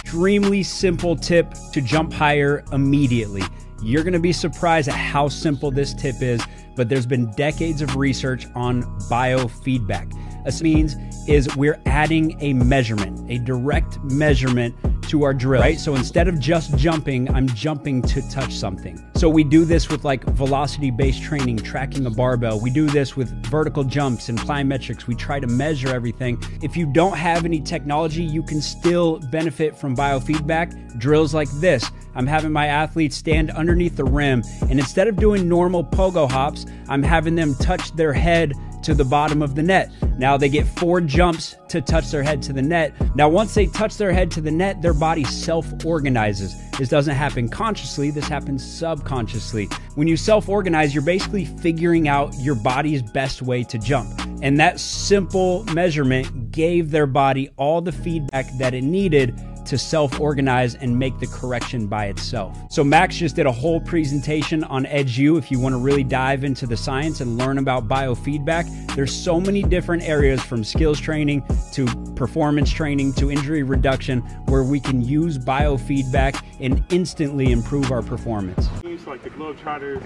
extremely simple tip to jump higher immediately. You're going to be surprised at how simple this tip is, but there's been decades of research on biofeedback. This means is we're adding a measurement, a direct measurement to our drill, right? So instead of just jumping, I'm jumping to touch something. So we do this with like velocity-based training, tracking a barbell. We do this with vertical jumps and plyometrics. We try to measure everything. If you don't have any technology, you can still benefit from biofeedback. Drills like this, I'm having my athletes stand underneath the rim, and instead of doing normal pogo hops, I'm having them touch their head to the bottom of the net. Now they get 4 jumps to touch their head to the net. Now once they touch their head to the net, their body self-organizes. This doesn't happen consciously, this happens subconsciously. When you self-organize, you're basically figuring out your body's best way to jump. And that simple measurement gave their body all the feedback that it needed to self-organize and make the correction by itself. So Max just did a whole presentation on EdgeU if you want to really dive into the science and learn about biofeedback. There's so many different areas from skills training to performance training to injury reduction where we can use biofeedback and instantly improve our performance. Teams like the Globetrotters,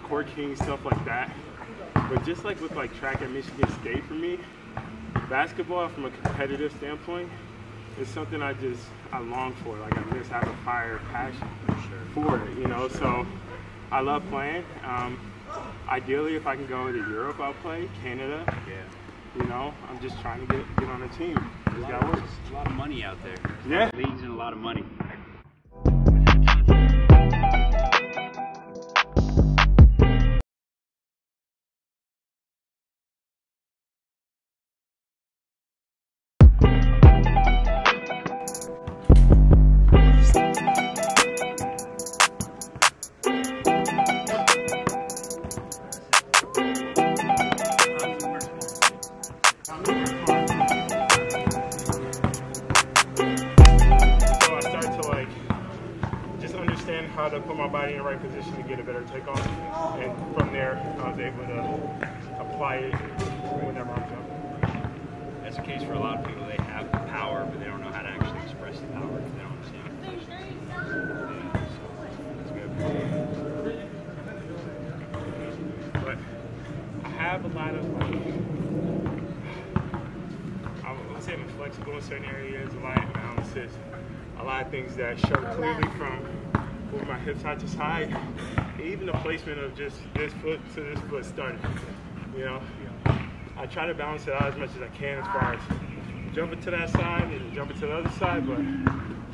Court Kings, stuff like that. But just like with like track at Michigan State for me, basketball from a competitive standpoint, it's something I long for. Like I just have a fire passion for it, you know. So I love playing. Ideally, if I can go to Europe, I'll play Canada. Yeah. You know, I'm just trying to get on a team. There's a lot of money out there. Yeah. Leagues and a lot of money. How to put my body in the right position to get a better takeoff, and from there I was able to apply it whenever I'm jumping. That's the case for a lot of people. They have the power, but they don't know how to actually express the power. They don't understand it. But I have a lot of I would say I'm flexible in certain areas, a lot of balances, a lot of things that show clearly from moving my hips side to side, even the placement of just this foot to this foot starting. You know, I try to balance it out as much as I can as far as jumping to that side and jumping to the other side, but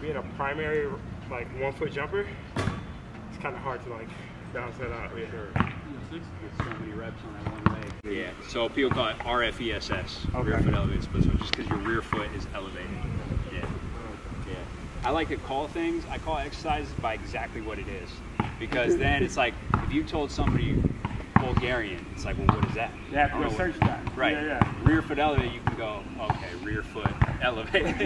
being a primary like 1 foot jumper, it's kind of hard to like balance that out. Yeah. So many reps on that one leg. Yeah, so people call it RFESS, okay. Rear foot elevated split switch, just because your rear foot is elevated. Yeah. Yeah. I like to call things, I call exercises by exactly what it is. Because then it's like, if you told somebody Bulgarian, it's like, well, what is that? You have to research that. Right. Yeah. Rear foot elevated, you can go, okay, rear foot elevated.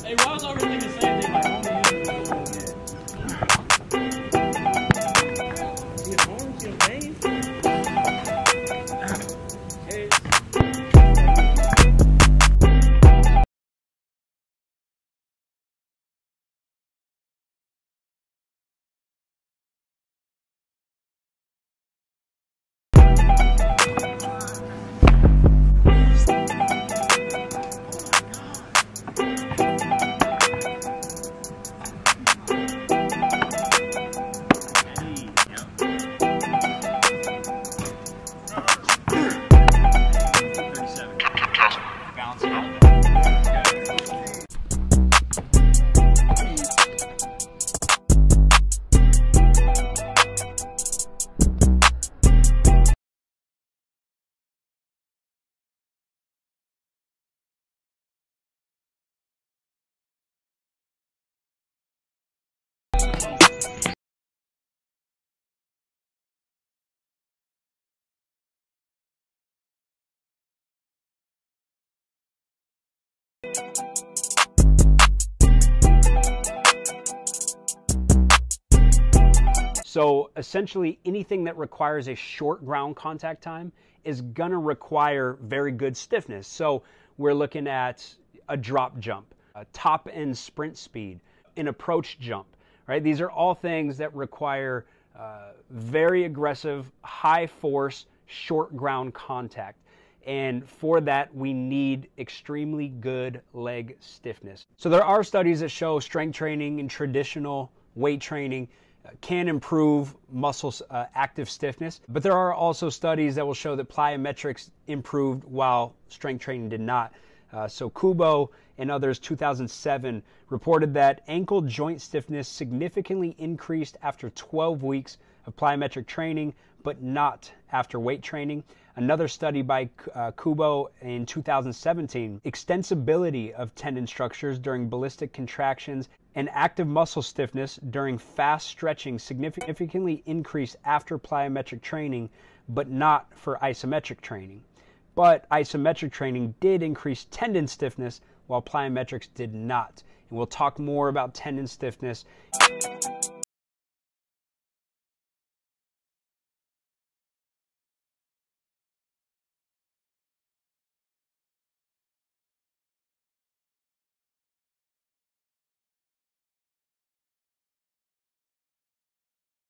Hey, Ross already thinking the same thing. Like, So essentially anything that requires a short ground contact time is going to require very good stiffness. So we're looking at a drop jump, a top end sprint speed, an approach jump, right? These are all things that require very aggressive, high force, short ground contact. And for that, we need extremely good leg stiffness. So there are studies that show strength training and traditional weight training can improve muscle active stiffness, but there are also studies that will show that plyometrics improved while strength training did not. So Kubo and others, 2007, reported that ankle joint stiffness significantly increased after 12 weeks of plyometric training, but not after weight training. Another study by Kubo in 2017, extensibility of tendon structures during ballistic contractions and active muscle stiffness during fast stretching significantly increased after plyometric training, but not for isometric training. But isometric training did increase tendon stiffness while plyometrics did not. And we'll talk more about tendon stiffness.